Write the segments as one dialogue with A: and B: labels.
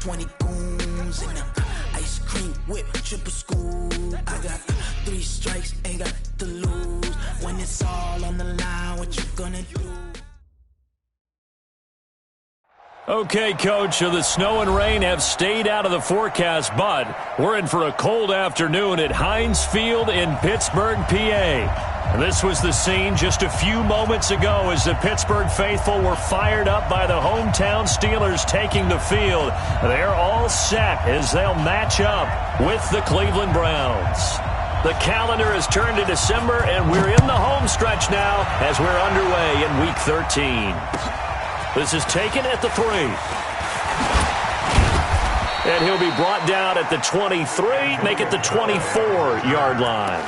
A: 20 goons and them ice cream whip, triple school. I got 3 strikes, ain't got to lose. When it's all on the line, what you gonna do?
B: Okay, Coach, so the snow and rain have stayed out of the forecast, but we're in for a cold afternoon at Heinz Field in Pittsburgh, PA. And this was the scene just a few moments ago as the Pittsburgh faithful were fired up by the hometown Steelers taking the field. They're all set as they'll match up with the Cleveland Browns. The calendar has turned to December, and we're in the home stretch now as we're underway in Week 13. This is taken at the 3. And he'll be brought down at the 23, make it the 24-yard line.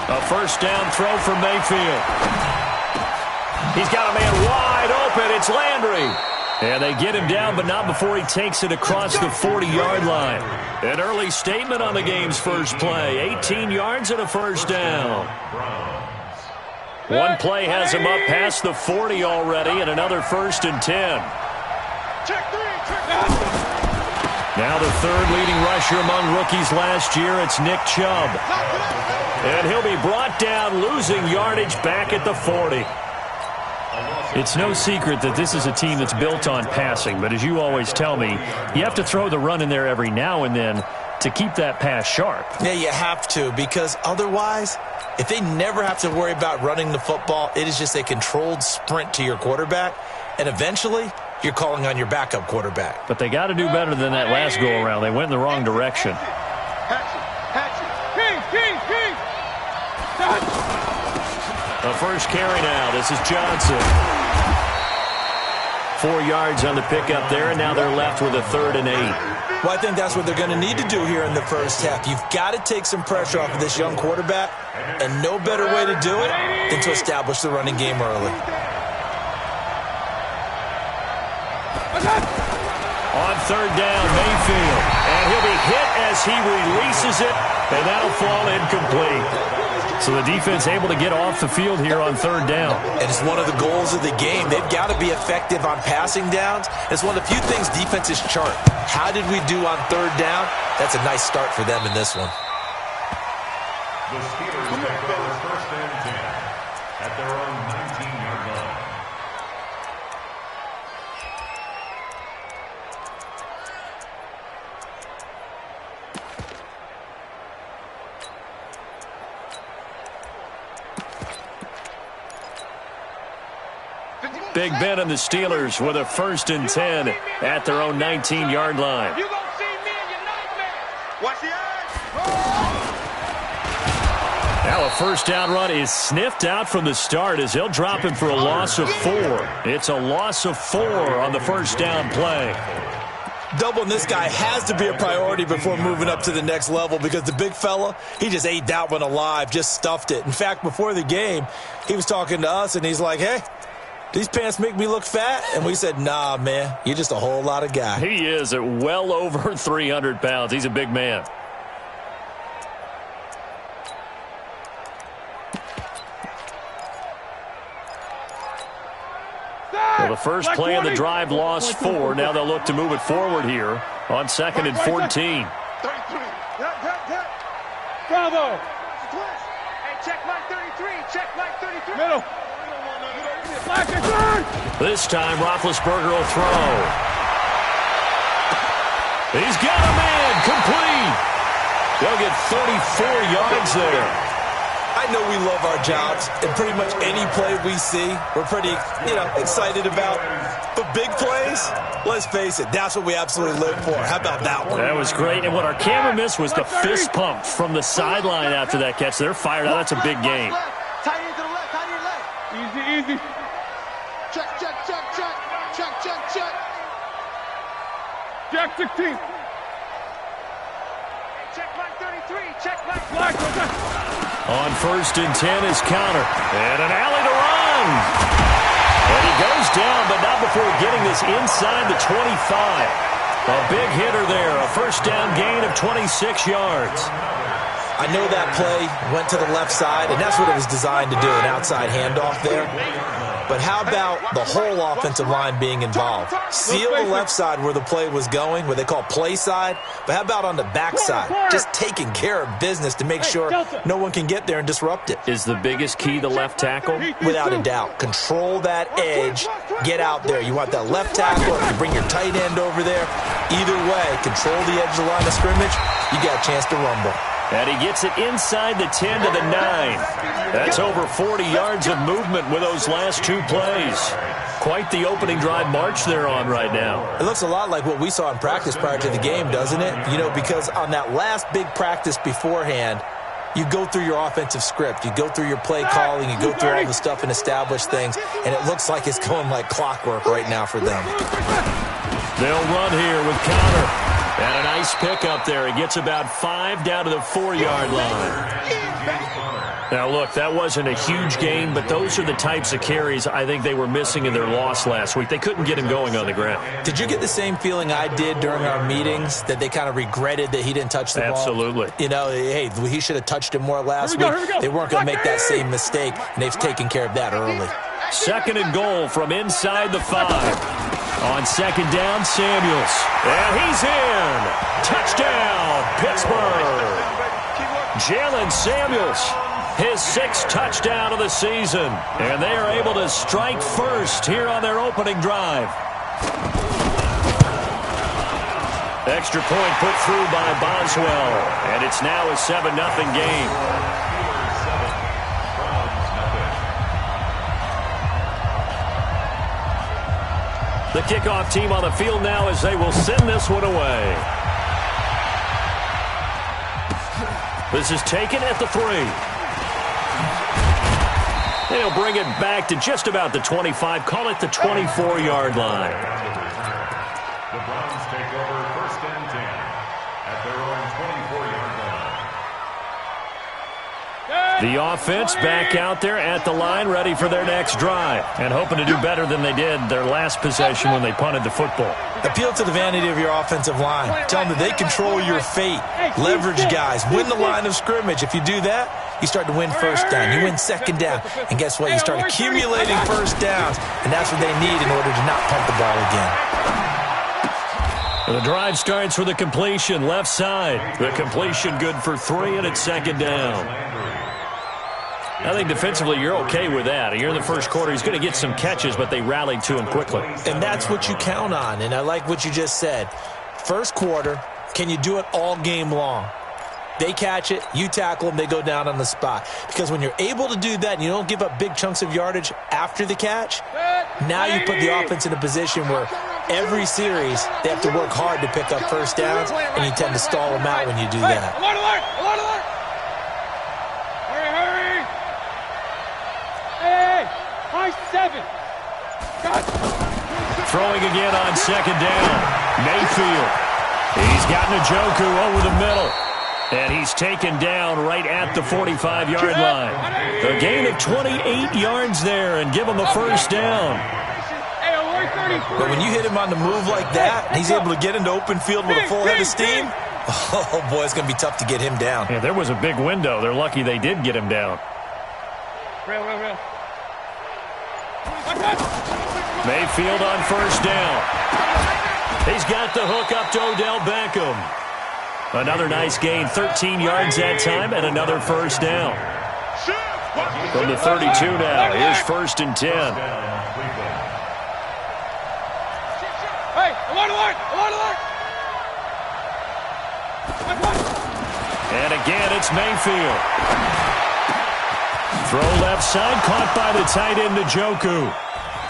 B: A first down throw for Mayfield. He's got a man wide open. It's Landry. And they get him down, but not before he takes it across the 40-yard line. An early statement on the game's first play. 18 yards and a first down. One play has him up past the 40 already, and another 1st and 10. Now the third leading rusher among rookies last year, it's Nick Chubb. And he'll be brought down, losing yardage back at the 40. It's no secret that this is a team that's built on passing, but as you always tell me, you have to throw the run in there every now and then to keep that pass sharp.
C: Yeah, you have to, because otherwise, if they never have to worry about running the football, it is just a controlled sprint to your quarterback, and eventually you're calling on your backup quarterback.
B: But they got to do better than that last go-around. They went in the wrong direction. The first carry now. This is Johnson. 4 yards on the pickup there, and now they're left with a 3rd and 8.
C: Well, I think that's what they're going to need to do here in the first half. You've got to take some pressure off of this young quarterback, and no better way to do it than to establish the running game early.
B: On 3rd down, Mayfield. And he'll be hit as he releases it, and that'll fall incomplete. So the defense able to get off the field here on 3rd down.
C: And it's one of the goals of the game. They've got to be effective on passing downs. It's one of the few things defenses chart. How did we do on 3rd down? That's a nice start for them in this one.
D: The Steelers take over 1st and 10 at their own 19-yard line.
B: Big Ben and the Steelers with a 1st and 10 at their own 19-yard line.
E: You gonna see me in your nightmare. Watch the eyes.
B: Now a first down run is sniffed out from the start as they'll drop him for a loss of 4. It's a loss of 4 on the first down play.
C: Doubling this guy has to be a priority before moving up to the next level, because the big fella, he just ate that one alive, just stuffed it. In fact, before the game, he was talking to us, and he's like, hey, these pants make me look fat? And we said, nah, man, you're just a whole lot of guy.
B: He is at well over 300 pounds. He's a big man. Well, the first play of the drive lost 4. Now they'll look to move it forward here on 2nd and 14.
E: 33. Bravo. Hey, check my 33. Check my 33. Middle.
B: This time, Roethlisberger will throw. He's got a man complete. They'll get 34 yards there.
C: I know we love our jobs, and pretty much any play we see, we're pretty, excited about. But big plays, let's face it, that's what we absolutely live for. How about that one?
B: That was great, and what our camera missed was the fist pump from the sideline after that catch. They're fired out. That's a big game.
E: Tight end to the left, tight end left. Easy, easy. Check, check, check, check. Check, check, check. Jack 16. Check line 33. Check line.
B: On 1st and 10 is Connor. And an alley to run. And he goes down, but not before getting this inside the 25. A big hitter there. A first down gain of 26 yards.
C: I know that play went to the left side, and that's what it was designed to do, an outside handoff there. But how about the whole offensive line being involved? Seal the left side where the play was going, what they call play side. But how about on the back side? Just taking care of business to make sure no one can get there and disrupt it.
B: Is the biggest key the left tackle?
C: Without a doubt. Control that edge. Get out there. You want that left tackle, or you bring your tight end over there. Either way, control the edge of the line of scrimmage. You got a chance to rumble.
B: And he gets it inside the 10 to the 9. That's over 40 yards of movement with those last two plays. Quite the opening drive march they're on right now.
C: It looks a lot like what we saw in practice prior to the game, doesn't it? Because on that last big practice beforehand, you go through your offensive script. You go through your play calling. You go through all the stuff and establish things. And it looks like it's going like clockwork right now for them.
B: They'll run here with Connor. And a nice pick up there. He gets about 5 down to the 4-yard line. Now, look, that wasn't a huge gain, but those are the types of carries I think they were missing in their loss last week. They couldn't get him going on the ground.
C: Did you get the same feeling I did during our meetings, that they kind of regretted that he didn't touch the ball?
B: Absolutely.
C: Hey, he should have touched it more last week. They weren't going to make that same mistake, and they've taken care of that early.
B: 2nd and goal from inside the 5. On 2nd down, Samuels. And he's in. Touchdown, Pittsburgh. Jalen Samuels, his 6th touchdown of the season. And they are able to strike first here on their opening drive. Extra point put through by Boswell. And it's now a 7-0 game. The kickoff team on the field now as they will send this one away. This is taken at the 3. They'll bring it back to just about the 25. Call it the 24-yard line.
D: The Browns take over 1st and 10 at their own 24-yard line.
B: The offense back out there at the line, ready for their next drive, and hoping to do better than they did their last possession when they punted the football.
C: Appeal to the vanity of your offensive line. Tell them that they control your fate. Leverage guys. Win the line of scrimmage. If you do that, you start to win first down. You win 2nd down. And guess what? You start accumulating first downs, and that's what they need in order to not punt the ball again.
B: The drive starts with a completion, left side. The completion good for 3, and it's 2nd down. I think defensively you're okay with that. You're in the first quarter. He's going to get some catches, but they rallied to him quickly.
C: And that's what you count on, and I like what you just said. First quarter, can you do it all game long? They catch it, you tackle them, they go down on the spot. Because when you're able to do that and you don't give up big chunks of yardage after the catch, now you put the offense in a position where every series they have to work hard to pick up first downs, and you tend to stall them out when you do that.
E: Alert, alert, alert, alert. Hurry, hurry. Hey, high 7.
B: Throwing again on 2nd down. Mayfield. He's got Njoku over the middle. And he's taken down right at the 45-yard line. A gain of 28 yards there and give him a first down.
C: But when you hit him on the move like that, and he's able to get into open field with a full head of steam, oh, boy, it's going to be tough to get him down.
B: Yeah, there was a big window. They're lucky they did get him down.
E: Real.
B: Mayfield on first down. He's got the hook up to Odell Beckham. Another nice gain, 13 yards that time, and another first down. From the 32 now, here's 1st and 10.
E: Hey, alert, alert, alert, alert.
B: And again, it's Mayfield. Throw left side, caught by the tight end, Njoku.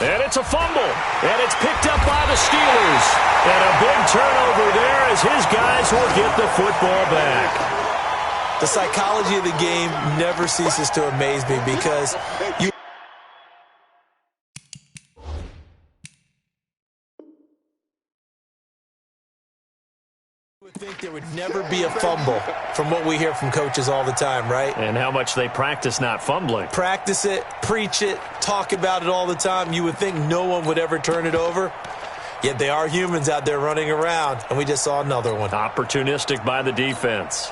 B: And it's a fumble, and it's picked up by the Steelers. And a big turnover there as his guys will get the football back.
C: The psychology of the game never ceases to amaze me because you would think there would never be a fumble from what we hear from coaches all the time, right?
B: And how much they practice not fumbling.
C: Practice it, preach it, talk about it all the time. You would think no one would ever turn it over. Yet they are humans out there running around, and we just saw another one.
B: Opportunistic by the defense.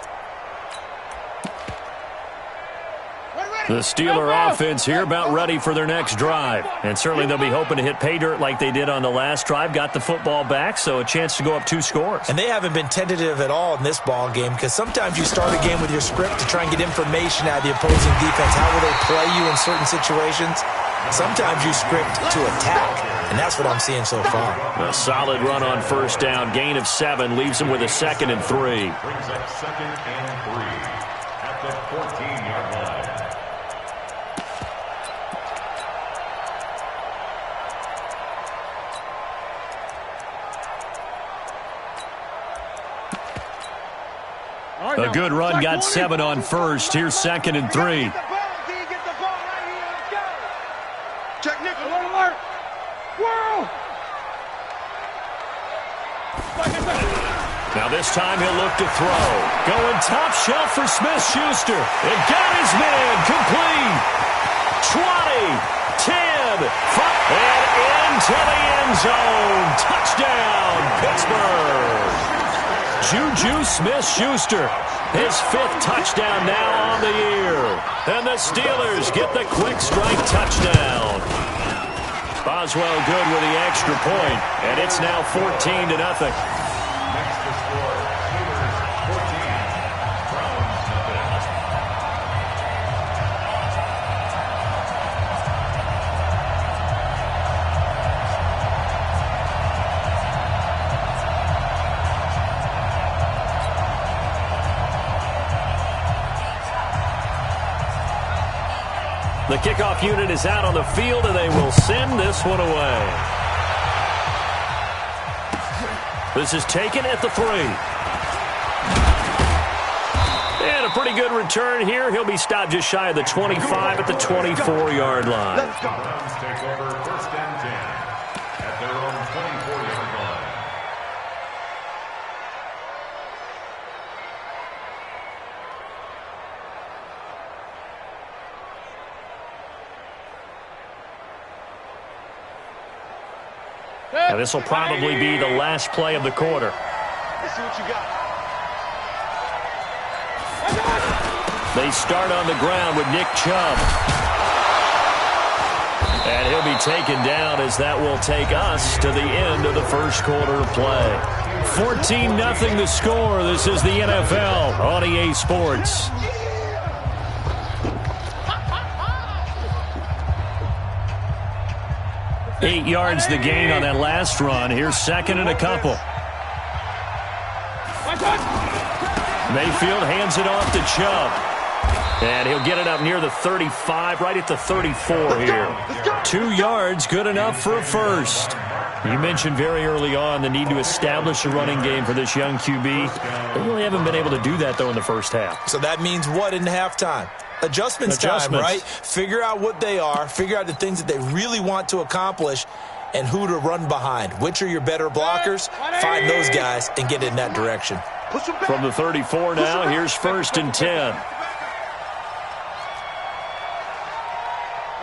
B: The Steeler offense here about ready for their next drive. And certainly they'll be hoping to hit pay dirt like they did on the last drive. Got the football back, so a chance to go up 2 scores.
C: And they haven't been tentative at all in this ball game because sometimes you start a game with your script to try and get information out of the opposing defense. How will they play you in certain situations? Sometimes you script to attack, and that's what I'm seeing so far.
B: A solid run on first down. Gain of 7 leaves them with a 2nd and 3.
D: Brings up 2nd and 3 at the 14-yard line.
B: A good run, got 7 on first. Here's 2nd and 3.
E: Check nickel, alert! Whirl!
B: Now this time he'll look to throw. Going top shelf for Smith-Schuster. And got his man complete. 20, 10, 5, and into the end zone. Touchdown, Pittsburgh. Juju Smith-Schuster, his 5th touchdown now on the year. And the Steelers get the quick strike touchdown. Boswell good with the extra point, and it's now 14-0.
D: Next to score, Steelers 14, Browns nothing.
B: The kickoff unit is out on the field, and they will send this one away. This is taken at the 3. And a pretty good return here. He'll be stopped just shy of the 25 at the 24-yard line.
D: The Browns take over 1st and 10 at their own 24-yard line.
B: Now this will probably be the last play of the quarter.
E: Let's see what you got.
B: They start on the ground with Nick Chubb. And he'll be taken down as that will take us to the end of the first quarter of play. 14-0 the score. This is the NFL on EA Sports. Eight yards the gain on that last run. Here's 2nd and a couple. Mayfield hands it off to Chubb. And he'll get it up near the 35, right at the 34 here. 2 yards, good enough for a first. You mentioned very early on the need to establish a running game for this young QB. They really haven't been able to do that, though, in the first half.
C: So that means what in halftime? Adjustments time, right? Figure out what they are, figure out the things that they really want to accomplish, and who to run behind. Which are your better blockers? Find those guys and get in that direction.
B: From the 34 now, here's 1st and 10.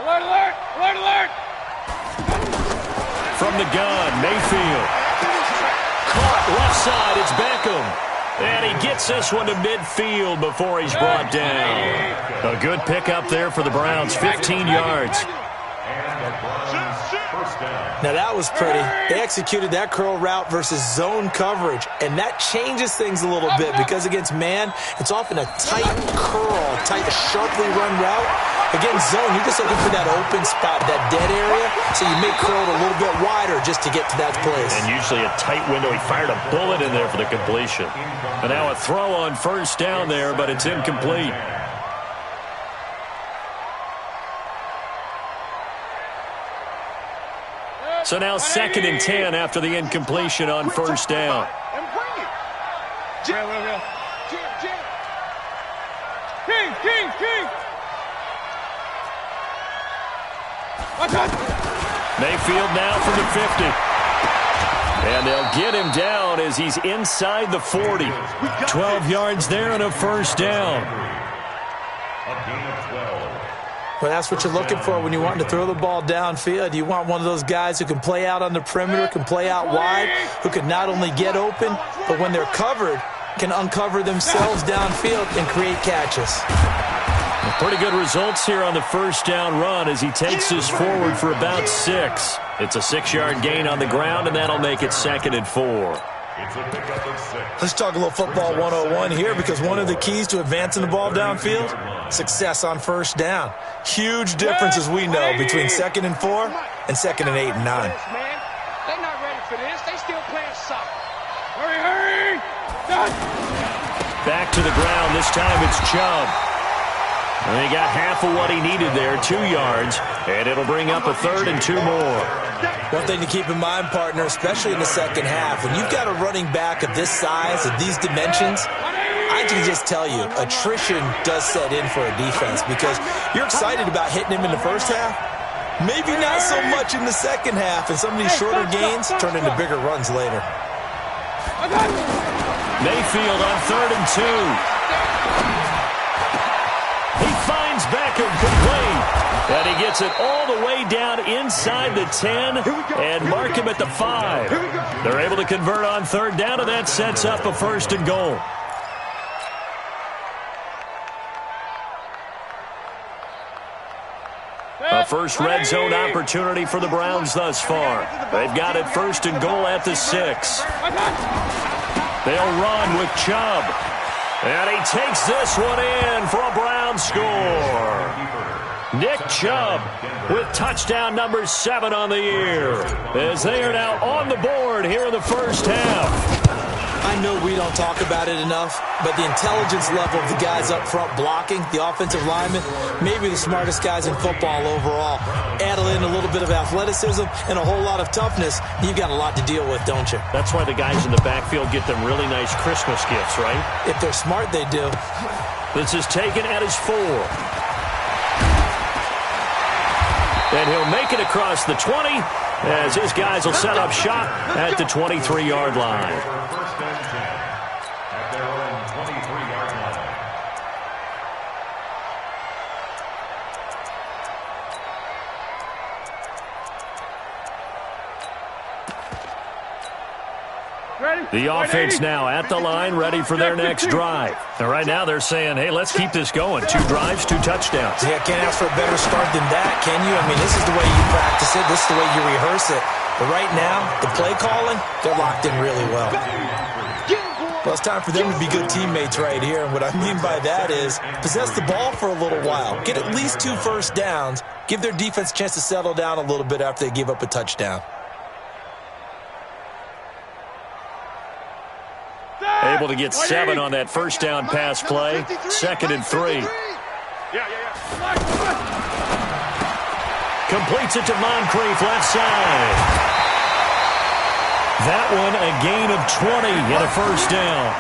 E: Alert, alert, alert, alert!
B: From the gun, Mayfield. Caught left side, it's Beckham. And he gets this one to midfield before he's brought down. A good pickup there for the Browns, 15 yards.
C: Now that was pretty. They executed that curl route versus zone coverage, and that changes things a little bit because against man, it's often a tight curl, tight, sharply run route. Against zone, you're just looking for that open spot, that dead area, so you make curl a little bit wider just to get to that place.
B: And usually a tight window. He fired a bullet in there for the completion. And now a throw on first down there, but it's incomplete. So now 2nd and 10 after the incompletion on first down.
E: And bring it. Jam. King.
B: Mayfield now from the 50. And they'll get him down as he's inside the 40. 12 yards there and a first down.
C: Well, that's what you're looking for when you want to throw the ball downfield. You want one of those guys who can play out on the perimeter, can play out wide, who can not only get open, but when they're covered, can uncover themselves downfield and create catches.
B: Pretty good results here on the first down run as he takes this forward for about 6. It's a 6-yard gain on the ground, and that'll make it 2nd and 4.
C: Let's talk a little football 101 here, because one of the keys to advancing the ball downfield, success on first down. Huge difference, as we know, between 2nd and 4 and 2nd and 8 and 9.
E: They're not ready for this. They still playing soccer. Hurry!
B: Back to the ground. This time it's Chubb. And he got half of what he needed there, 2 yards, and it'll bring up a 3rd and 2 more.
C: One thing to keep in mind, partner, especially in the second half, when you've got a running back of this size, of these dimensions, I can just tell you, attrition does set in for a defense, because you're excited about hitting him in the first half, maybe not so much in the second half, and some of these shorter gains turn into bigger runs later.
B: Mayfield on 3rd and 2. He finds Beckham complete, and he gets it all the way down inside the 10 and mark him at the 5. They're able to convert on 3rd down, and that sets up a 1st and goal. A first red zone opportunity for the Browns thus far. They've got it 1st and goal at the 6. They'll run with Chubb. And he takes this one in for a Brown score. Nick Chubb with touchdown number 7 on the year, as they are now on the board here in the first half.
C: I know we don't talk about it enough, but the intelligence level of the guys up front blocking, the offensive linemen, maybe the smartest guys in football overall. Add in a little bit of athleticism and a whole lot of toughness, you've got a lot to deal with, don't you?
B: That's why the guys in the backfield get them really nice Christmas gifts, right?
C: If they're smart, they do.
B: This is taken at his 4. And he'll make it across the 20 as his guys will set up shop at the 23-yard line. The offense now at the line, ready for their next drive. And right now they're saying, hey, let's keep this going. 2 drives, 2 touchdowns.
C: Yeah, can't ask for a better start than that, can you? I mean, this is the way you practice it. This is the way you rehearse it. But right now, the play calling, they're locked in really well. Well, it's time for them to be good teammates right here. And what I mean by that is possess the ball for a little while. Get at least 2 first downs. Give their defense a chance to settle down a little bit after they give up a touchdown.
B: Able to get 7 on that first down pass play. 2nd and 3. Completes it to Moncrief, left side. That one a gain of 20 and a first down.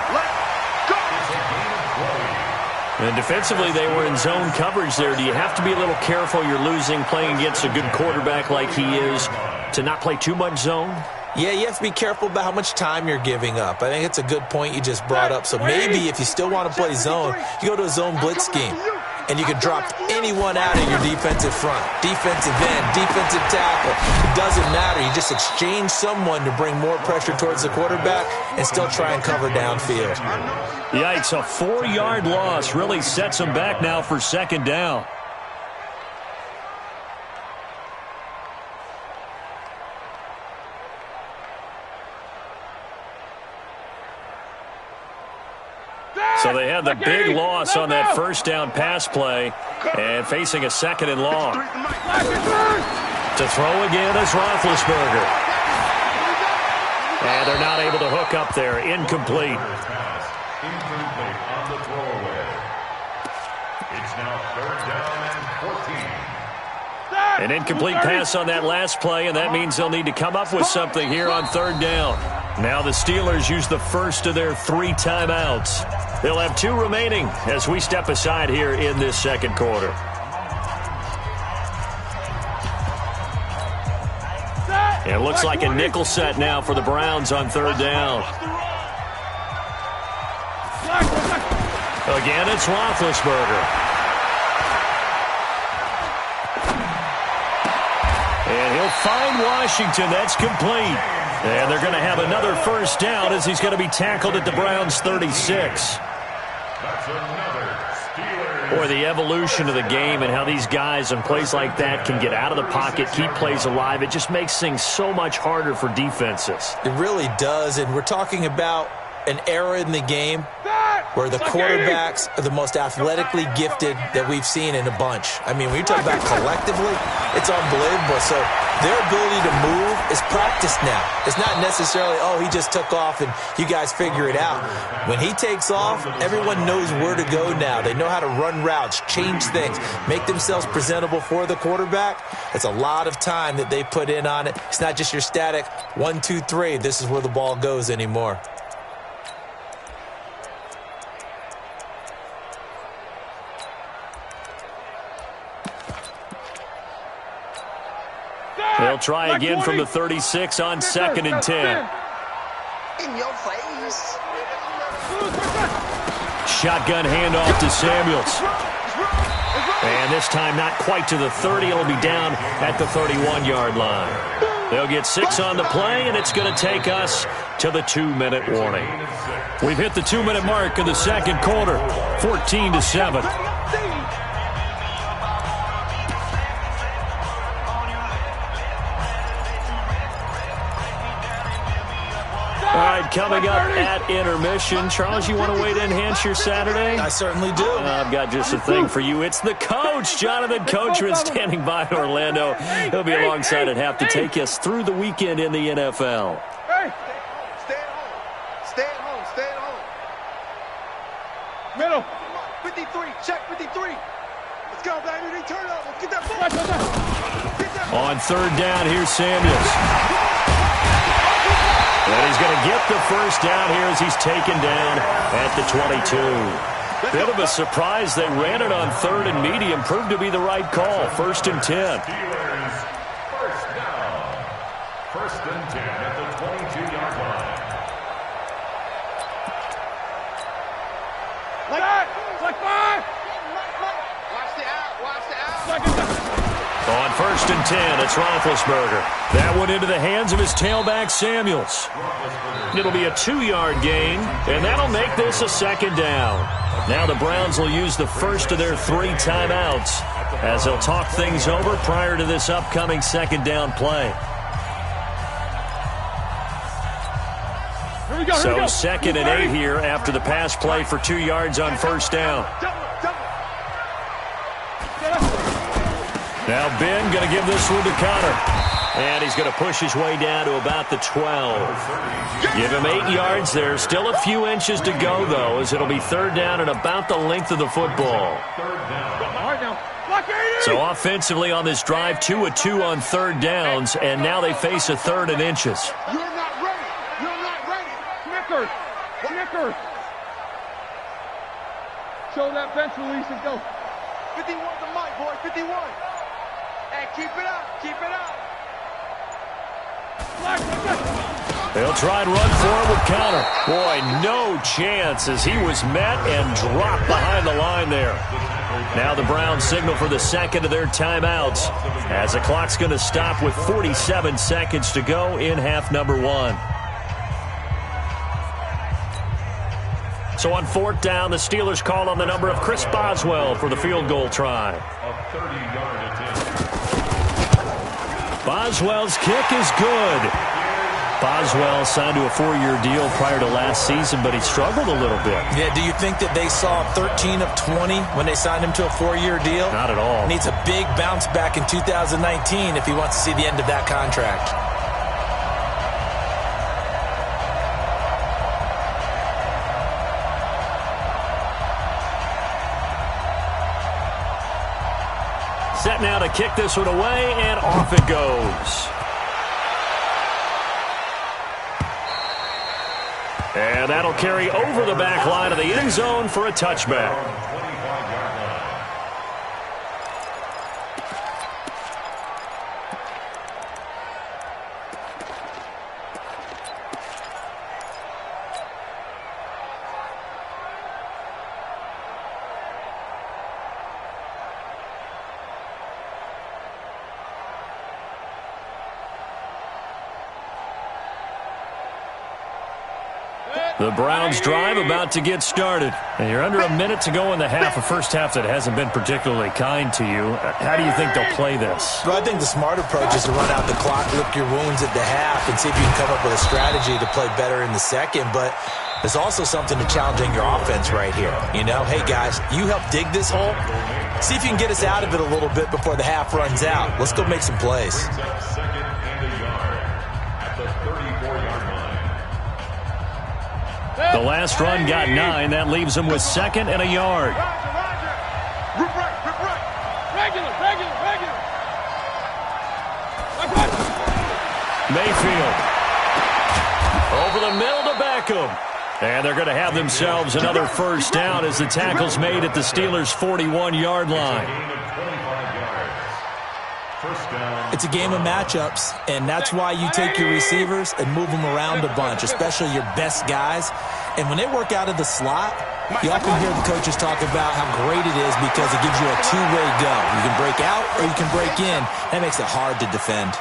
B: And defensively, they were in zone coverage there. Do you have to be a little careful? You're losing, playing against a good quarterback like he is, to not play too much zone?
C: Yeah, you have to be careful about how much time you're giving up. I think it's a good point you just brought up. So maybe if you still want to play zone, you go to a zone blitz scheme. And you can drop anyone out of your defensive front. Defensive end, defensive tackle. It doesn't matter. You just exchange someone to bring more pressure towards the quarterback and still try and cover downfield.
B: Yikes, a 4-yard loss really sets them back now for 2nd down. So they had the big loss on that first down pass play and facing a 2nd and long. To throw again is Roethlisberger. And they're not able to hook up there. Incomplete.
D: Incomplete on the throwaway. It's now 3rd down and 14.
B: An incomplete pass on that last play, and that means they'll need to come up with something here on third down. Now the Steelers use the first of their 3 timeouts. They'll have 2 remaining as we step aside here in this second quarter. And it looks like a nickel set now for the Browns on third down. Again, it's Roethlisberger. And he'll find Washington. That's complete. And they're going to have another first down as he's going to be tackled at the Browns' 36. Or the evolution of the game and how these guys in plays like that can get out of the pocket, keep plays alive. It just makes things so much harder for defenses.
C: It really does, and we're talking about an era in the game where the quarterbacks are the most athletically gifted that we've seen in a bunch. I mean, when you talk about collectively, it's unbelievable. So their ability to move is practiced now. It's not necessarily, oh, he just took off and you guys figure it out. When he takes off, everyone knows where to go now. They know how to run routes, change things, make themselves presentable for the quarterback. It's a lot of time that they put in on it. It's not just your static 1, 2, 3. This is where the ball goes anymore.
B: They'll try again from the 36 on 2nd and 10.
E: In your face.
B: Shotgun handoff to Samuels. And this time not quite to the 30. It'll be down at the 31-yard line. They'll get 6 on the play, and it's going to take us to the 2-minute warning. We've hit the 2-minute mark in the second quarter, 14-7. All right, coming up at intermission. Charles, you want to wait to enhance your Saturday?
C: I certainly do.
B: I've got just a thing for you. It's the coach, Jonathan Coachman, standing by in Orlando. He'll be alongside at half to take us through the weekend in the NFL.
E: Hey, stay at home. Stay at home. Stay at home. Middle. 53. Check 53. Let's go, baby. Return up. Let's get that ball.
B: On third down, here's Samuels. And he's going to get the first down here as he's taken down at the 22. Bit of a surprise. They ran it on third and medium. Proved to be the right call. 1st and 10.
D: Steelers first down. 1st and 10 at the 22-yard line.
E: Like that. Like 5. Watch the out. Watch the out.
B: On 1st and 10, it's Roethlisberger. That one into the hands of his tailback, Samuels. It'll be a 2-yard gain, and that'll make this a 2nd down. Now the Browns will use the first of their 3 timeouts as they'll talk things over prior to this upcoming 2nd down play. So 2nd and 8 here after the pass play for 2 yards on 1st down. Now Ben going to give this one to Connor. And he's going to push his way down to about the 12. Give him 8 yards there. Still a few inches to go, though, as it'll be 3rd down and about the length of the football. So offensively on this drive, 2 of 2 on 3rd downs, and now they face a 3rd and inches.
E: You're not ready. You're not ready. Snickers. Snickers. Show that bench release and go. 51 the mic, boy. 51. Hey, keep it up. Keep it up.
B: They'll try and run forward with Connor. Boy, no chance as he was met and dropped behind the line there. Now the Browns signal for the 2nd of their timeouts as the clock's going to stop with 47 seconds to go in half number 1. So on 4th down, the Steelers call on the number of Chris Boswell for the field goal try. Boswell's kick is good. Boswell signed to a 4-year deal prior to last season, but he struggled a little bit.
C: Yeah, do you think that they saw 13 of 20 when they signed him to a 4-year deal?
B: Not at all.
C: Needs a big bounce back in 2019 if he wants to see the end of that contract.
B: Set set now to kick this one away, and off it goes. And that'll carry over the back line of the end zone for a touchback. The Browns drive about to get started. And you're under a minute to go in the half, a first half that hasn't been particularly kind to you. How do you think they'll play this?
C: Well, I think the smart approach is to run out the clock, lick your wounds at the half, and see if you can come up with a strategy to play better in the second. But there's also something to challenging your offense right here. You know, hey, guys, you help dig this hole. See if you can get us out of it a little bit before the half runs out. Let's go make some plays.
D: Second and a yard at the 34-yard line.
B: The last run got 9. That leaves them with second and a yard.
E: Rip right. Regular.
B: Mayfield. Over the middle to Beckham. And they're going to have themselves another first down as the tackle's made at the Steelers' 41-yard line.
C: It's a game of matchups, and that's why you take your receivers and move them around a bunch, especially your best guys. And when they work out of the slot, you often hear the coaches talk about how great it is because it gives you a two-way go. You can break out or you can break in. That makes it hard to defend.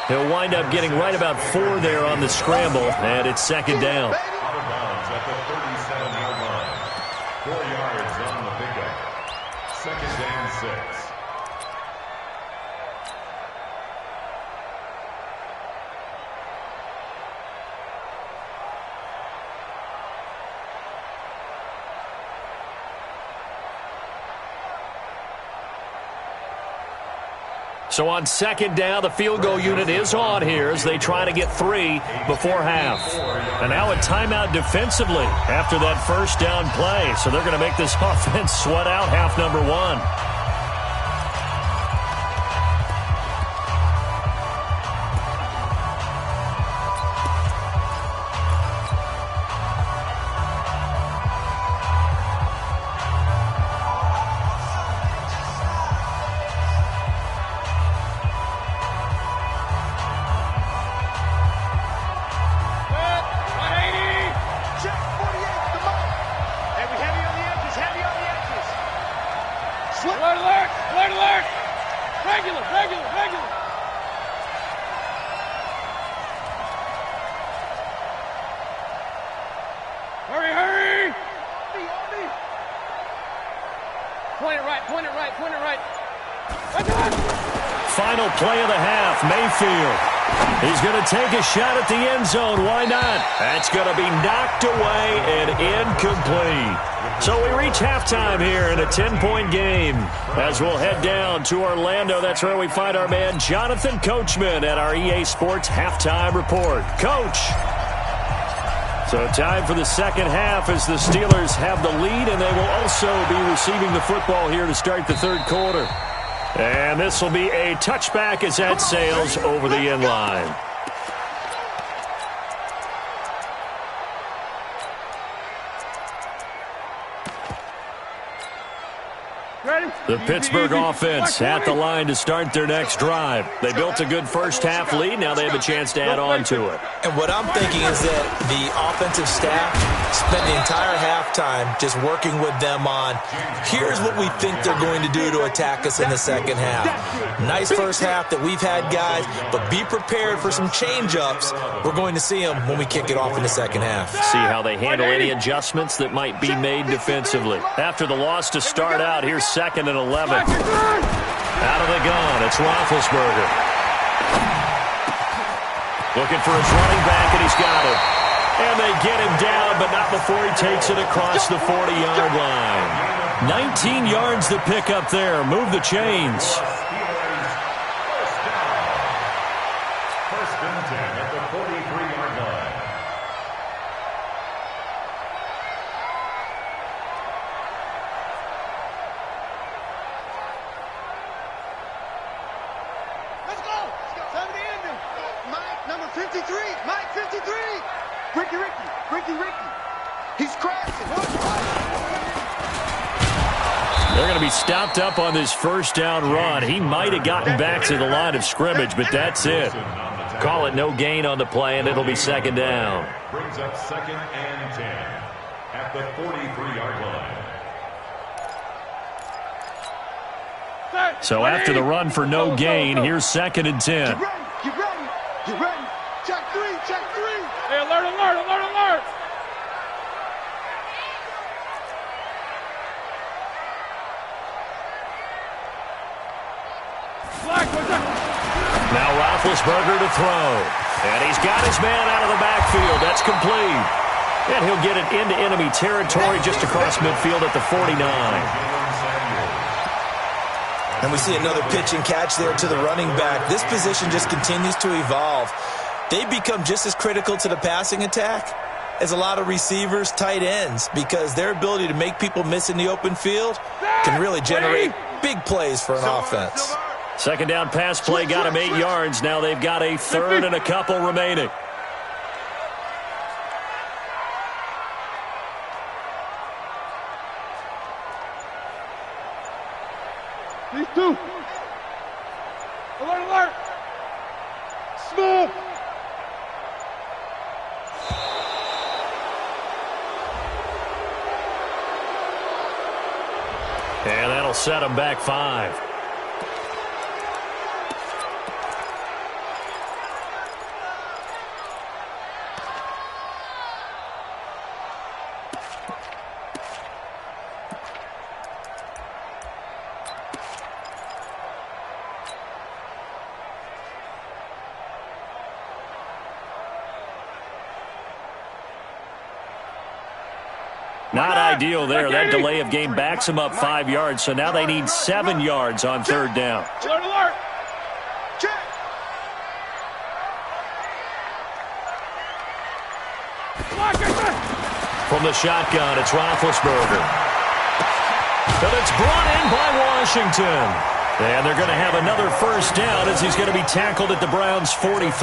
B: He'll wind up getting right about 4 there on the scramble, and it's second down.
D: Out of bounds at the 37-yard line. 4 yards on the pickup. Second and 6.
B: So on second down, the field goal unit is on here as they try to get 3 before half. And now a timeout defensively after that first down play. So they're going to make this offense sweat out half number 1. Final play of the half, Mayfield. He's going to take a shot at the end zone. Why not? That's going to be knocked away and incomplete. So we reach halftime here in a 10-point game. As we'll head down to Orlando, that's where we find our man Jonathan Coachman at our EA Sports Halftime Report. Coach. So time for the second half as the Steelers have the lead, and they will also be receiving the football here to start the third quarter. And this will be a touchback as that sails over the end line. The Pittsburgh offense at the line to start their next drive. They built a good first half lead. Now they have a chance to add on to it.
C: And what I'm thinking is that the offensive staff spent the entire halftime just working with them on, here's what we think they're going to do to attack us in the second half. Nice first half that we've had, guys, but be prepared for some change-ups. We're going to see them when we kick it off in the second half.
B: See how they handle any adjustments that might be made defensively. After the loss to start out, here's second and 11. Out of the gun, it's Roethlisberger. Looking for his running back, and he's got it. And they get him down, but not before he takes it across the 40-yard line. 19 yards to pick up there. Move the chains.
D: First and 10 at the 43-yard line.
E: 53. Mike 53. Ricky. He's crashing.
B: They're going to be stopped up on this first down run. He might have gotten back to the line of scrimmage, but that's it. Call it no gain on the play, and it'll be second down.
D: Brings up 2nd and 10 at the 43-yard line.
B: So after the run for no gain, here's 2nd and 10.
E: Get ready. Check three.
F: Hey, alert.
B: Now Roethlisberger to throw. And he's got his man out of the backfield. That's complete. And he'll get it into enemy territory just across midfield at the 49.
C: And we see another pitch and catch there to the running back. This position just continues to evolve. They become just as critical to the passing attack as a lot of receivers, tight ends, because their ability to make people miss in the open field can really generate big plays for an offense.
B: Second down pass play got him 8 yards. Now they've got a third and a couple remaining.
F: These two. Alert. Small.
B: And that'll set him back 5. Not ideal there. That delay of game backs them up 5 yards, so now they need 7 yards on third down.
F: Alert.
E: Check.
B: From the shotgun, it's Roethlisberger. But it's brought in by Washington. And they're going to have another first down as he's going to be tackled at the Browns' 43.
D: That's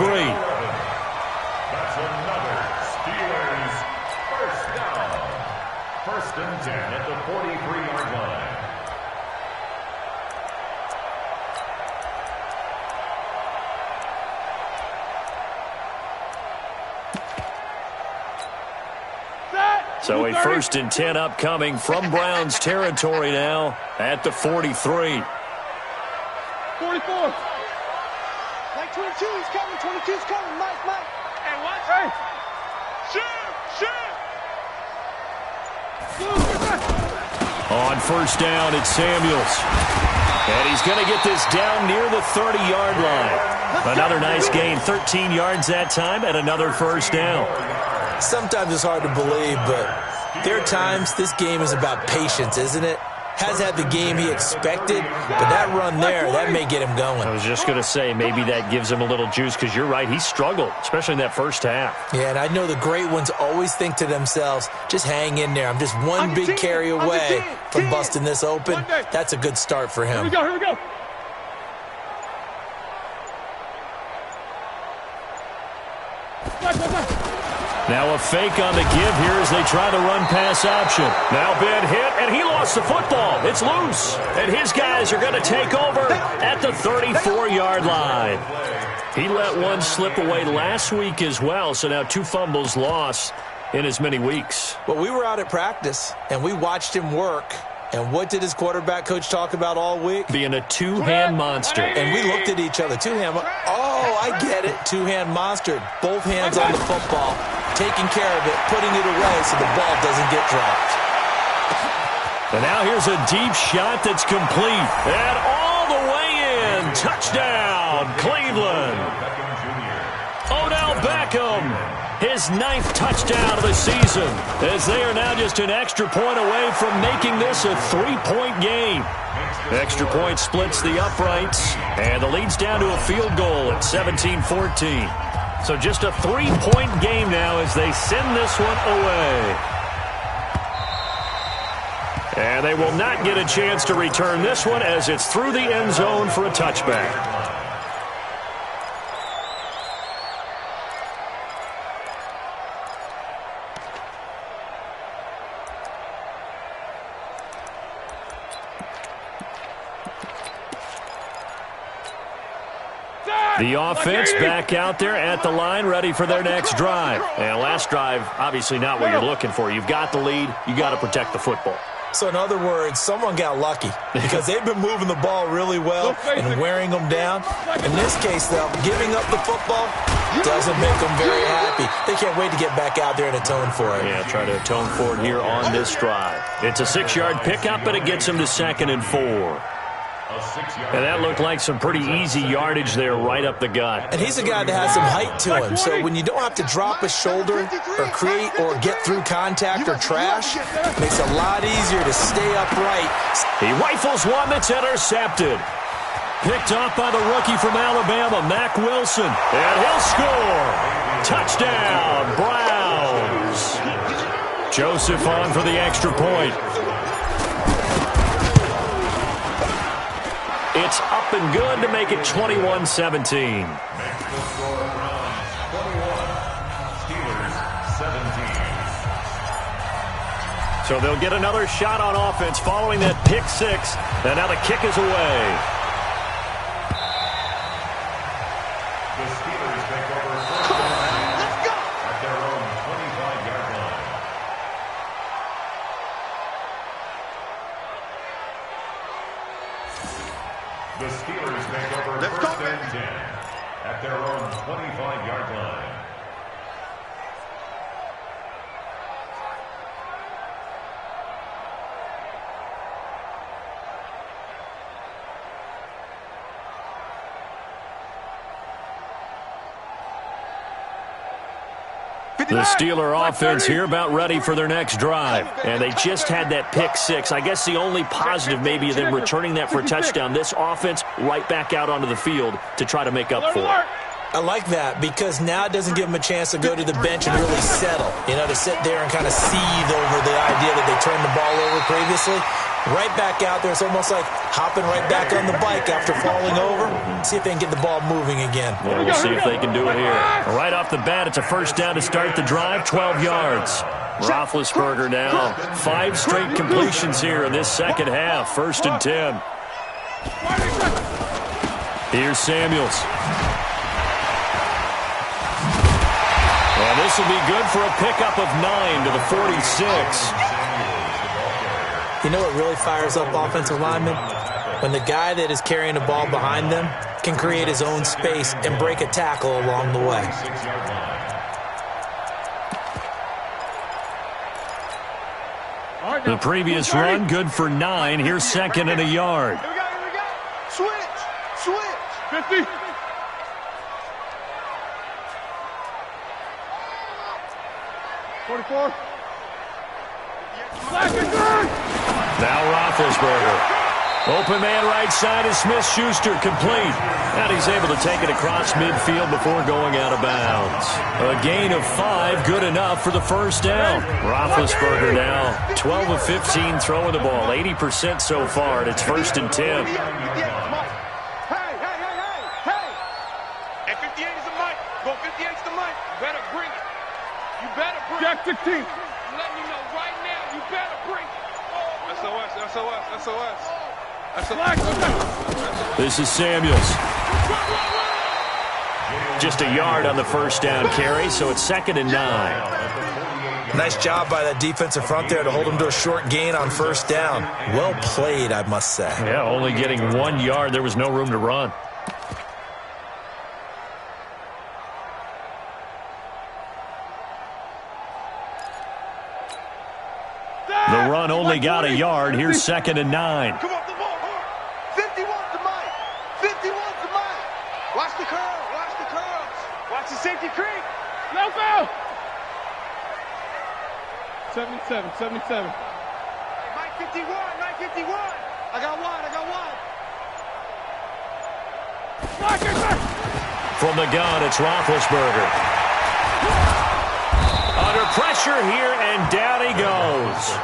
D: another Steelers first down. 1st and 10 at the 43-yard line.
B: So a 1st and 10 upcoming from Browns territory now at the 43.
F: 44.
E: Mike 22's coming. 22's coming. Mike.
F: Hey, what? Hey. Shoot.
B: On first down, it's Samuels. And he's going to get this down near the 30-yard line. Another nice gain, 13 yards that time, and another first down.
C: Sometimes it's hard to believe, but there are times this game is about patience, isn't it? Has had the game he expected, but that run there, that may get him going.
B: I was just going to say, maybe that gives him a little juice, because you're right, he struggled, especially in that first half.
C: Yeah, and I know the great ones always think to themselves, just hang in there. I'm just one big carry away from busting this open. That's a good start for him.
F: Here we go.
B: Now a fake on the give here as they try to run pass option. Now Ben hit, and he lost the football. It's loose, and his guys are going to take over at the 34-yard line. He let one slip away last week as well, so now 2 fumbles lost in as many weeks.
C: Well, we were out at practice, and we watched him work. And what did his quarterback coach talk about all week?
B: Being a two-hand monster.
C: And we looked at each other. Two-hand. Oh, I get it. Two-hand monster. Both hands on the football. Taking care of it. Putting it away so the ball doesn't get dropped.
B: And now here's a deep shot that's complete. And all the way in. Touchdown, Cleveland. Odell Beckham. His 9th touchdown of the season, as they are now just an extra point away from making this a 3-point game. Extra point splits the uprights, and the lead's down to a field goal at 17-14. So just a 3-point game now as they send this one away. And they will not get a chance to return this one as it's through the end zone for a touchback. The offense back out there at the line, ready for their next drive. And last drive, obviously not what you're looking for. You've got the lead. You got to protect the football.
C: So in other words, someone got lucky because they've been moving the ball really well and wearing them down. In this case, though, giving up the football doesn't make them very happy. They can't wait to get back out there and atone for it.
B: Yeah, try to atone for it here on this drive. It's a 6-yard pickup, but it gets them to 2nd and 4. And that looked like some pretty easy yardage there right up the gut.
C: And he's a guy that has some height to him. So when you don't have to drop a shoulder or create or get through contact or trash, it makes it a lot easier to stay upright.
B: He rifles one that's intercepted. Picked off by the rookie from Alabama, Mack Wilson. And he'll score. Touchdown, Browns. Joseph on for the extra point. It's up and good to make it 21-17. So they'll get another shot on offense following that pick 6. And now the kick is away.
D: The Steelers take over first down at their own 25-yard line. The Steelers take over first and 10 at their own 25-yard line.
B: The Steeler offense here about ready for their next drive. And they just had that pick 6. I guess the only positive maybe of them returning that for a touchdown. This offense right back out onto the field to try to make up for it.
C: I like that because now it doesn't give them a chance to go to the bench and really settle. You know, to sit there and kind of seethe over the idea that they turned the ball over previously. Right back out there. It's almost like hopping right back on the bike after falling over. See if they can get the ball moving again.
B: Yeah, we'll see if they can do it here. Right off the bat, it's a first down to start the drive, 12 yards. Roethlisberger now. 5 straight completions here in this second half. 1st and 10. Here's Samuels. And this will be good for a pickup of 9 to the 46.
C: You know what really fires up offensive linemen? When the guy that is carrying the ball behind them can create his own space and break a tackle along the way.
B: The previous run, good for 9. Here's 2nd and a yard.
E: Here we go. Switch. 50.
B: Now Roethlisberger. Open man right side is Smith-Schuster, complete. And he's able to take it across midfield before going out of bounds. A gain of 5, good enough for the first down. Roethlisberger now 12 of 15 throwing the ball, 80% so far, and it's 1st and 10.
E: Hey. And 58 is the mic. Go 58 is the mic. You better bring it. You better bring it. Jack 16. Let me know right now. You better bring it. SOS.
B: This is Samuels. Just a yard on the first down carry, so it's 2nd and 9.
C: Nice job by that defensive front there to hold him to a short gain on first down. Well played, I must say.
B: Yeah, only getting 1 yard. There was no room to run. The run only got a yard. Here's 2nd and 9.
E: Come on, the ball. 51's the mic. 51's the mic. Watch the curls. Watch the safety creep. No foul. 77. Mike 51. I got one.
B: From the gun, it's Roethlisberger. Under pressure here, and down he goes.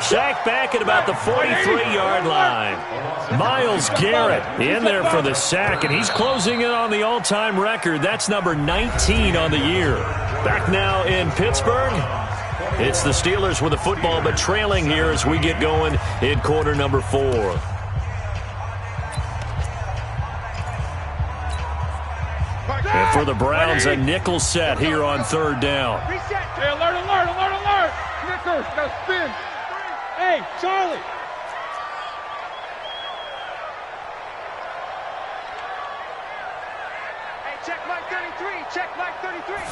B: Sacked back at about the 43-yard line. Myles Garrett in there for the sack, and he's closing in on the all-time record. That's number 19 on the year. Back now in Pittsburgh. It's the Steelers with the football, but trailing here as we get going in quarter number 4. And for the Browns, a nickel set here on third down.
F: Hey, alert, alert, alert, alert. Nickel, now spin. Hey, Charlie.
E: Hey, check Mike 33. Check Mike 33.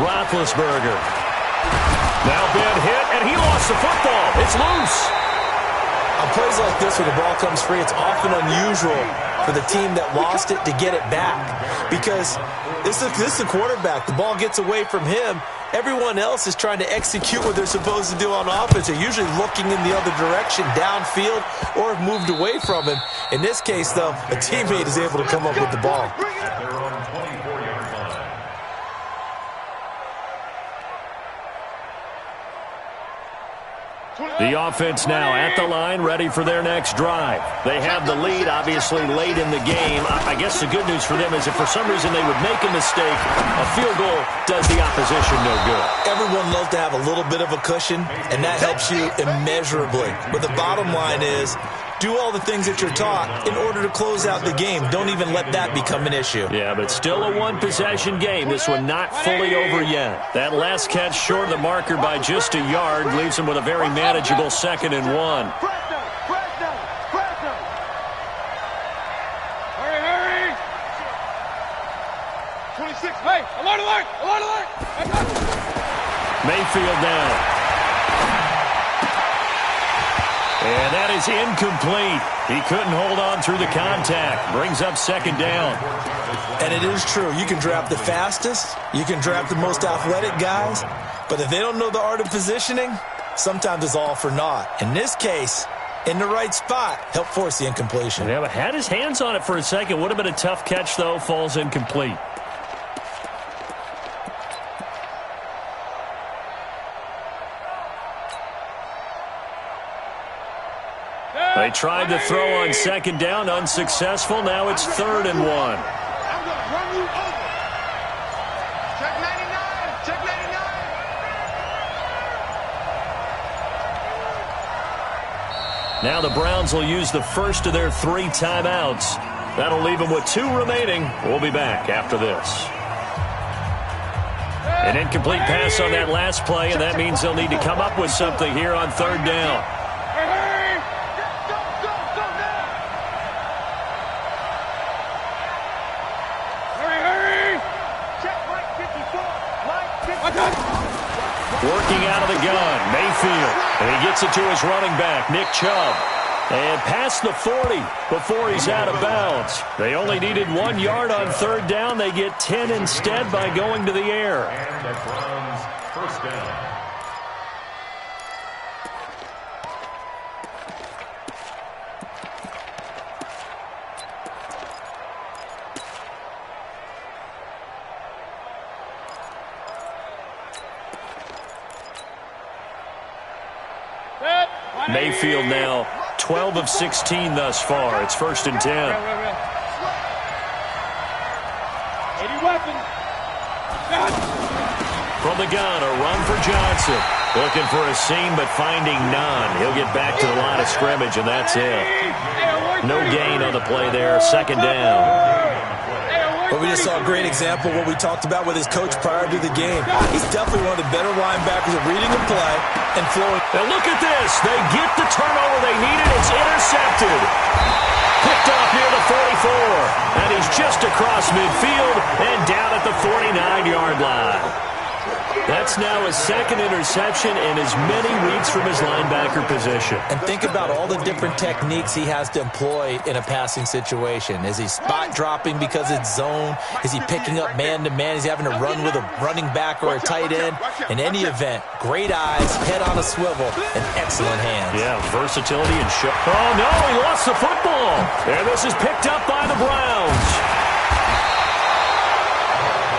B: Roethlisberger. Now bad hit, and he lost the football. It's loose.
C: On plays like this where the ball comes free, it's often unusual for the team that lost it to get it back. Because this is the quarterback. The ball gets away from him. Everyone else is trying to execute what they're supposed to do on offense. They're usually looking in the other direction, downfield, or have moved away from him. In this case, though, a teammate is able to come up with the ball.
D: At their own 24-yard line.
B: The offense now at the line, ready for their next drive. They have the lead, obviously, late in the game. I guess the good news for them is if for some reason they would make a mistake, a field goal does the opposition no good.
C: Everyone loves to have a little bit of a cushion, and that helps you immeasurably. But the bottom line is, do all the things that you're taught in order to close out the game. Don't even let that become an issue.
B: Yeah, but still a one-possession game. This one not fully over yet. That last catch short of the marker by just a yard leaves them with a very manageable 2nd and 1.
F: Hurry, hurry. 26. Hey, alert, alert, alert, alert.
B: Mayfield now. And that is incomplete. He couldn't hold on through the contact. Brings up 2nd down.
C: And it is true. You can draft the fastest. You can draft the most athletic guys. But if they don't know the art of positioning, sometimes it's all for naught. In this case, in the right spot, help force the incompletion.
B: Yeah, but had his hands on it for a second. Would have been a tough catch, though. Falls incomplete. They tried to throw on 2nd down, unsuccessful. Now it's 3rd and 1.
F: I'm going to run you over. Check 99. Check 99.
B: Now the Browns will use the first of their 3 timeouts. That'll leave them with 2 remaining. We'll be back after this. An incomplete pass on that last play, and that means they'll need to come up with something here on 3rd down. Working out of the gun, Mayfield. And he gets it to his running back, Nick Chubb. And past the 40 before he's out of bounds. They only needed 1 yard on 3rd down. They get 10 instead by going to the air.
D: And the Browns' first down.
B: Mayfield now 12 of 16 thus far. It's 1st and 10.
F: 80 weapons.
B: From the gun, a run for Johnson. Looking for a seam, but finding none. He'll get back to the line of scrimmage, and that's it. No gain on the play there. 2nd down.
C: But we just saw a great example of what we talked about with his coach prior to the game. He's definitely one of the better linebackers at reading a play and flowing.
B: And look at this. They get the turnover they needed. It's intercepted. Picked off near the 44. And he's just across midfield and down at the 49-yard line. That's now his 2nd interception and as many reads from his linebacker position.
C: And think about all the different techniques he has to employ in a passing situation. Is he spot dropping because it's zone? Is he picking up man-to-man? Is he having to run with a running back or a tight end? In any event, great eyes, head on a swivel, and excellent hands.
B: Yeah, versatility and show. Oh, no, he lost the football. And this is picked up by the Browns.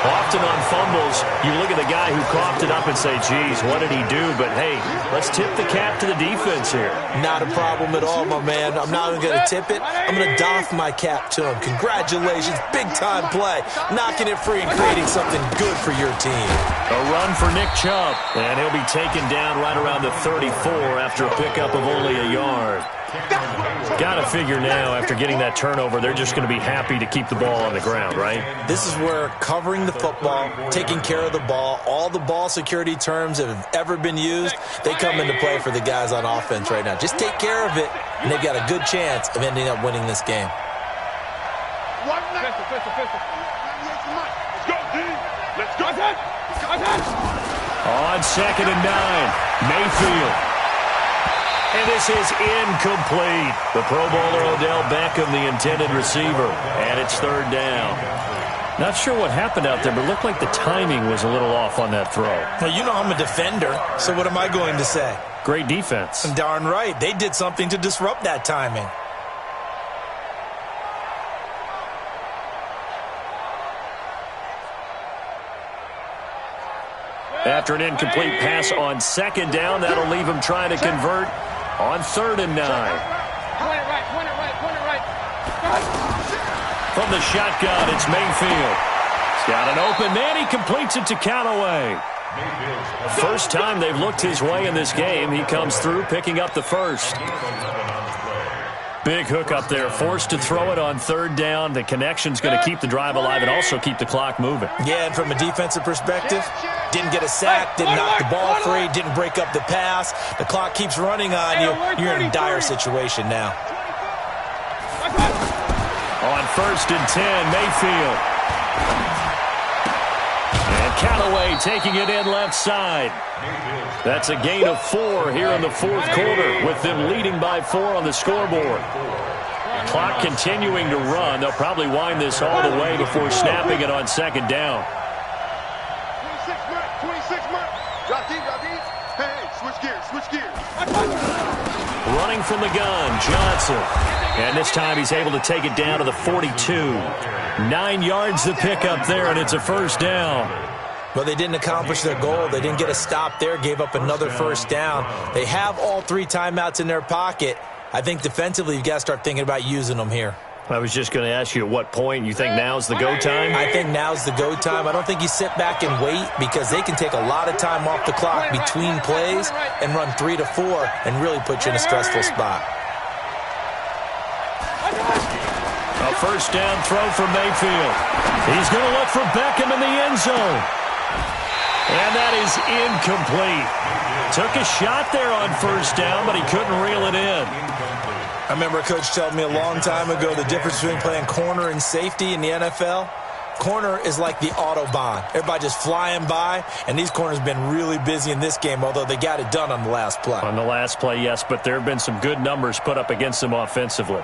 B: Often on fumbles, you look at the guy who coughed it up and say, geez, what did he do? But, hey, let's tip the cap to the defense here.
C: Not a problem at all, my man. I'm not even going to tip it. I'm going to doff my cap to him. Congratulations. Big-time play. Knocking it free and creating something good for your team.
B: A run for Nick Chubb. And he'll be taken down right around the 34 after a pickup of only a yard. Got to figure now, after getting that turnover, they're just going to be happy to keep the ball on the ground, right?
C: This is where covering the football, taking care of the ball, all the ball security terms that have ever been used, they come into play for the guys on offense right now. Just take care of it, and they've got a good chance of ending up winning this game.
E: Let's go.
B: On 2nd and 9, Mayfield. And this is incomplete. The Pro Bowler Odell Beckham, the intended receiver. And it's 3rd down. Not sure what happened out there, but it looked like the timing was a little off on that throw.
C: Well, you know I'm a defender, so what am I going to say?
B: Great defense.
C: Darn right. They did something to disrupt that timing.
B: After an incomplete pass on 2nd down, that'll leave him trying to convert on 3rd and 9.
F: Point it right.
B: From the shotgun, it's Mayfield. He's got an open man. He completes it to Callaway. First time they've looked his way in this game. He comes through, picking up the first. Big hook up there, forced to throw it on 3rd down. The connection's going to keep the drive alive and also keep the clock moving.
C: Yeah, and from a defensive perspective, didn't get a sack, didn't knock the ball free, didn't break up the pass. The clock keeps running on you. You're in a dire situation now.
B: On 1st and 10, Mayfield. And Callaway taking it in left side. That's a gain of 4 here in the 4th quarter, with them leading by 4 on the scoreboard. Clock continuing to run. They'll probably wind this all the way before snapping it on 2nd down.
E: 26 mark. Drop deep. Hey, switch gears.
B: Running from the gun, Johnson. And this time he's able to take it down to the 42. 9 yards to pick up there, and it's a 1st down.
C: Well, they didn't accomplish their goal. They didn't get a stop there, gave up another 1st down. They have all 3 timeouts in their pocket. I think defensively you've got to start thinking about using them here.
B: I was just going to ask you at what point you think now's the go time?
C: I think now's the go time. I don't think you sit back and wait, because they can take a lot of time off the clock between plays and run 3 to 4 and really put you in a stressful spot.
B: A 1st down throw from Mayfield. He's going to look for Beckham in the end zone. And that is incomplete. Took a shot there on 1st down, but he couldn't reel it in.
C: I remember a coach telling me a long time ago the difference between playing corner and safety in the NFL. Corner is like the Autobahn. Everybody just flying by, and these corners have been really busy in this game, although they got it done on the last play.
B: On the last play, yes, but there have been some good numbers put up against them offensively.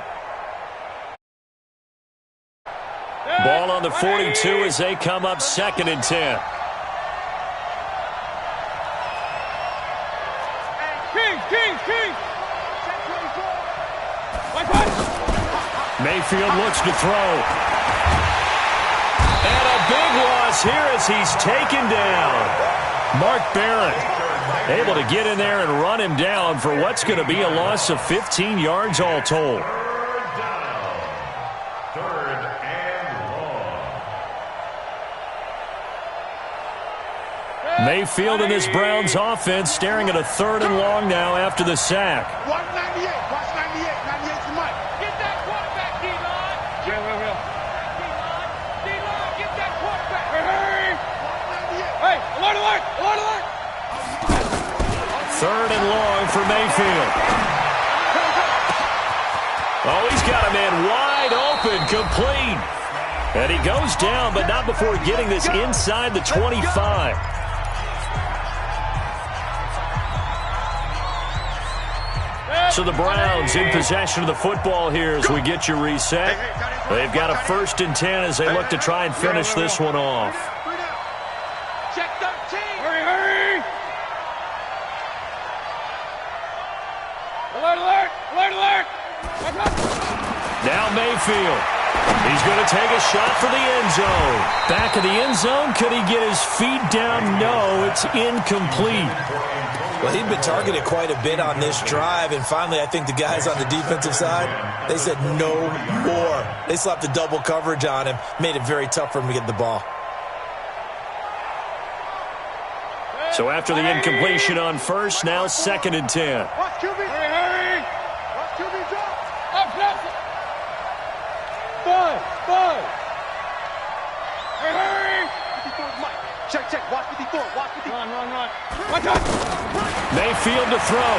B: Ball on the 42 as they come up 2nd and 10.
F: King.
B: Mayfield looks to throw. And a big loss here as he's taken down. Mark Barrett able to get in there and run him down for what's going to be a loss of 15 yards all told.
D: 3rd and long.
B: Mayfield and this Browns offense staring at a 3rd and long now after the sack.
E: Watch 98. Watch 98. 98's the mic. Get that quarterback, D-line. D-line, get that quarterback. Hey, alert.
B: 3rd and long for Mayfield. Oh, he's got a man wide open, complete. And he goes down, but not before getting this inside the 25. So the Browns in possession of the football here as we get you reset. They've got a 1st and 10 as they look to try and finish this one off.
E: Check 13.
F: Hurry. Alert.
B: Now Mayfield. He's going to take a shot for the end zone. Back of the end zone. Could he get his feet down? No, it's incomplete.
C: Well, he'd been targeted quite a bit on this drive, and finally I think the guys on the defensive side, they said no more. They slapped the double coverage on him, made it very tough for him to get the ball.
B: So after the incompletion on 1st, now 2nd and 10.
E: Watch QB. Hurry. Watch QB.
F: Five. Hey, hurry!
E: 54's Mike. Check. Watch 54. Watch 54.
F: Run. Watch out!
B: Mayfield to throw.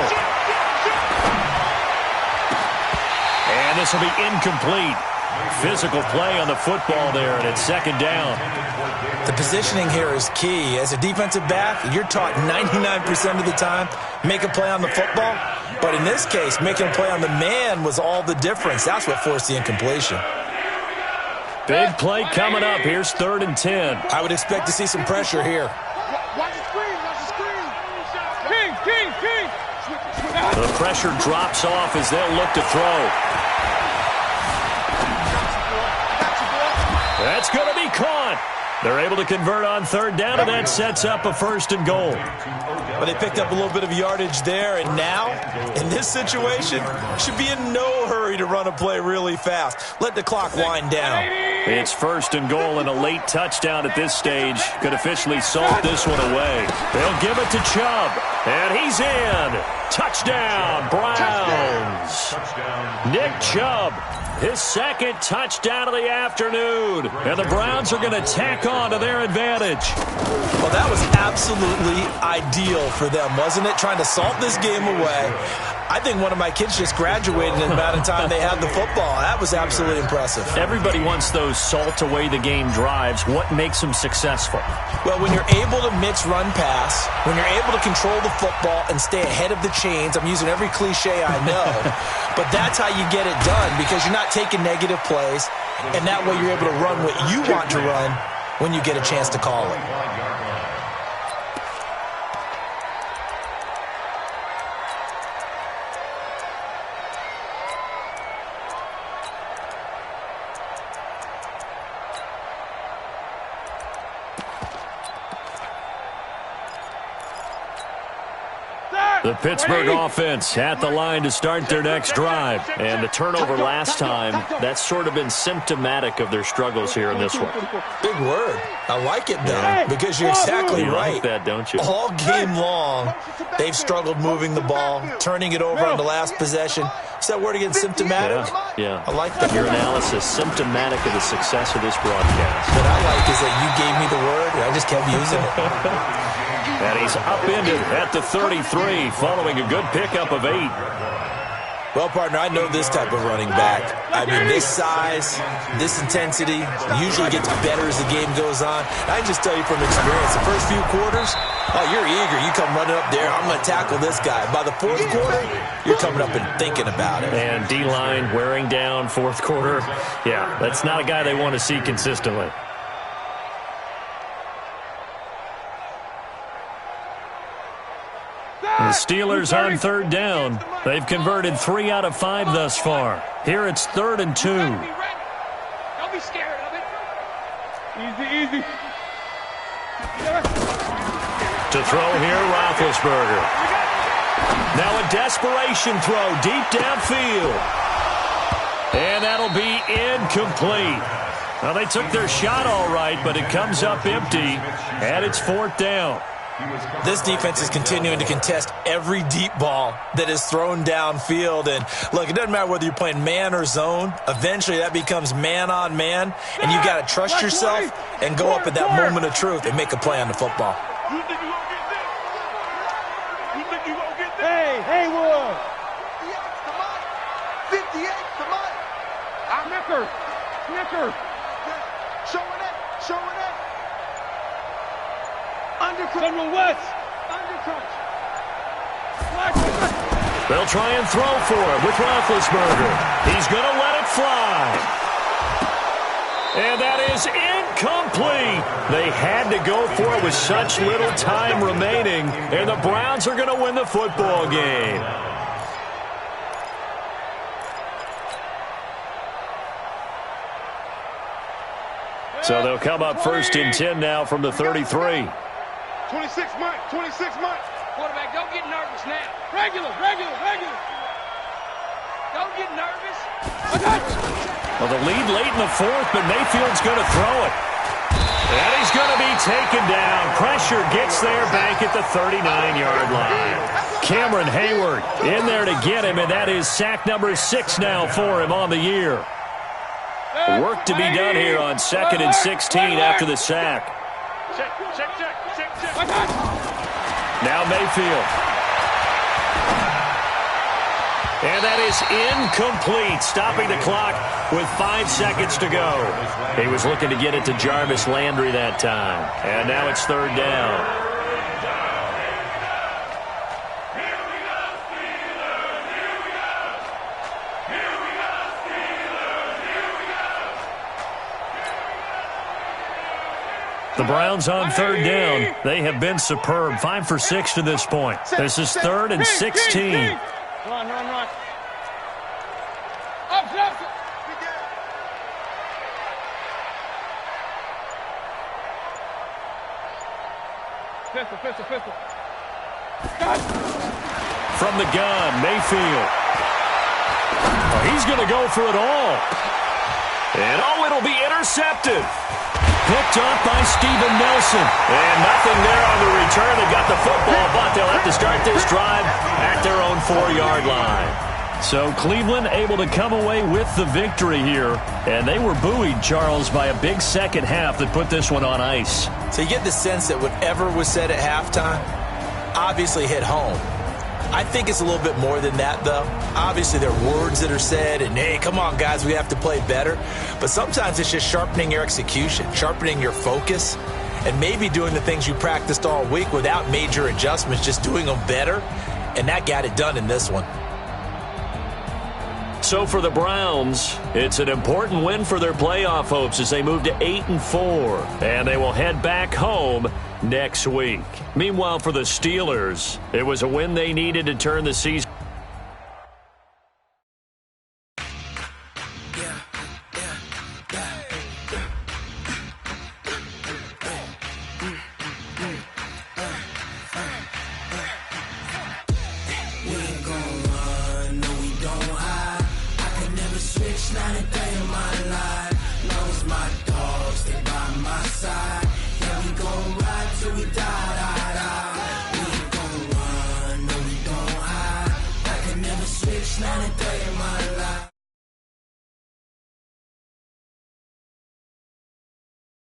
B: And this will be incomplete. Physical play on the football there, and it's second down.
C: The positioning here is key. As a defensive back, you're taught 99% of the time, make a play on the football. But in this case, making a play on the man was all the difference. That's what forced the incompletion.
B: Big play coming up. Here's 3rd and 10.
C: I would expect to see some pressure here.
E: Watch the screen.
F: King.
B: The pressure drops off as they'll look to throw. That's going to be caught. They're able to convert on 3rd down, and that sets up a 1st and goal.
C: But they picked up a little bit of yardage there, and now, in this situation, should be in no hurry to run a play really fast. Let the clock wind down.
B: It's 1st and goal, and a late touchdown at this stage could officially salt this one away. They'll give it to Chubb, and he's in. Touchdown, Browns. Nick Chubb, his 2nd touchdown of the afternoon. And the Browns are going to tack on to their advantage.
C: Well, that was absolutely ideal for them, wasn't it? Trying to salt this game away. I think one of my kids just graduated in the amount of time they had the football. That was absolutely impressive.
B: Everybody wants those salt-away-the-game drives. What makes them successful?
C: Well, when you're able to mix run-pass, when you're able to control the football and stay ahead of the chains, I'm using every cliche I know, but that's how you get it done because you're not taking negative plays, and that way you're able to run what you want to run when you get a chance to call it.
B: The Pittsburgh offense at the line to start their next drive. And the turnover last time, that's sort of been symptomatic of their struggles here in this one.
C: Big word. I like it, though, because you're exactly right.
B: Like that, don't you?
C: All game long, they've struggled moving the ball, turning it over on the last possession. Is that word again, symptomatic?
B: Yeah.
C: I like that.
B: Your analysis, symptomatic of the success of this broadcast.
C: What I like is that you gave me the word, and I just kept using it.
B: And he's upended at the 33, following a good pickup of 8.
C: Well, partner, I know this type of running back. I mean, this size, this intensity usually gets better as the game goes on. I can just tell you from experience, the first few quarters, oh, you're eager. You come running up there, I'm going to tackle this guy. By the 4th quarter, you're coming up and thinking about it.
B: And D-line wearing down 4th quarter. Yeah, that's not a guy they want to see consistently. The Steelers on 3rd down. They've converted 3 out of 5 thus far. Here it's 3rd and 2.
E: Don't be scared of it.
F: Easy.
B: To throw here, Roethlisberger. Now a desperation throw deep downfield. And that'll be incomplete. Well, they took their shot all right, but it comes up empty, and it's 4th down.
C: This defense is continuing to contest every deep ball that is thrown downfield. And, look, it doesn't matter whether you're playing man or zone. Eventually that becomes man-on-man, and you've got to trust yourself and go up at that moment of truth and make a play on the football.
E: You think you gonna get this?
F: Hey, Haywood.
E: 58, come on.
F: Snicker.
E: Showing it.
F: Samuel West. Undercrunch.
B: They'll try and throw for it with Roethlisberger. He's going to let it fly. And that is incomplete. They had to go for it with such little time remaining, and the Browns are going to win the football game. So they'll come up 1st and 10 now from the 33.
E: 26 months. Quarterback, don't get nervous now.
F: Regular.
E: Don't get nervous.
B: Well, the lead late in the 4th, but Mayfield's going to throw it. And he's going to be taken down. Pressure gets there back at the 39-yard line. Cameron Hayward in there to get him, and that is sack number 6 now for him on the year. Work to be done here on 2nd and 16 after the sack.
E: Check.
B: Now Mayfield. And that is incomplete, stopping the clock with 5 seconds to go. He was looking to get it to Jarvis Landry that time. And now it's 3rd down. The Browns on 3rd down. They have been superb. 5 for 6 to this point. This is 3rd and 16.
F: Run. Up. Pistol.
B: From the gun, Mayfield. Oh, he's going to go for it all. And, it'll be intercepted. Picked up by Steven Nelson. And nothing there on the return. They got the football, but they'll have to start this drive at their own 4-yard line. So Cleveland able to come away with the victory here. And they were buoyed, Charles, by a big second half that put this one on ice.
C: So you get the sense that whatever was said at halftime obviously hit home. I think it's a little bit more than that, though. Obviously, there are words that are said, and, hey, come on, guys, we have to play better. But sometimes it's just sharpening your execution, sharpening your focus, and maybe doing the things you practiced all week without major adjustments, just doing them better. And that got it done in this one.
B: So for the Browns, it's an important win for their playoff hopes as they move to 8-4, and they will head back home next week. Meanwhile, for the Steelers, it was a win they needed to turn the season.